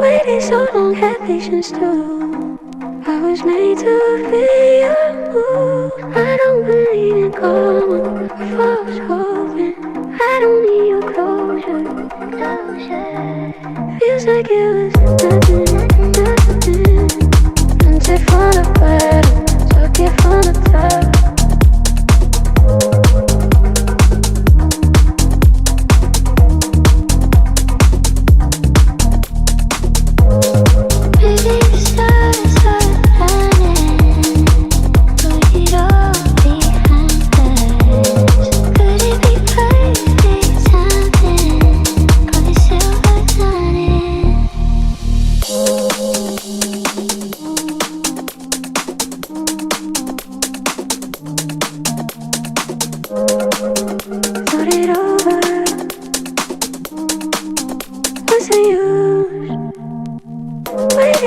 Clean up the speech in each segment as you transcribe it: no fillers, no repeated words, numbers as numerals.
Waited so long, had patience too. I was made to feel your mood. I don't believe in karma or false hoping. I don't need your closure. Feels like it was nothing. Meant it from the bottom, took it from the top.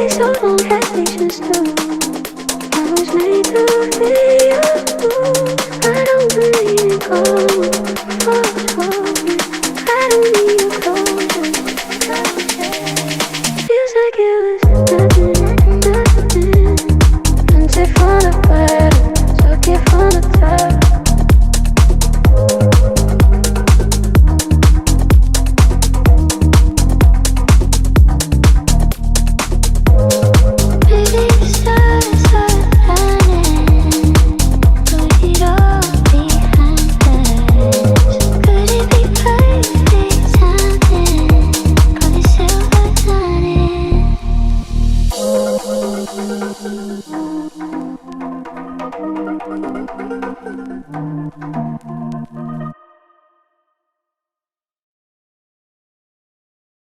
So long, had patience too. I was made to feel your mood. I don't believe in karma, false hoping. I don't need your closure. Feels like it was nothing. Meant it from the bottom, took it from the top.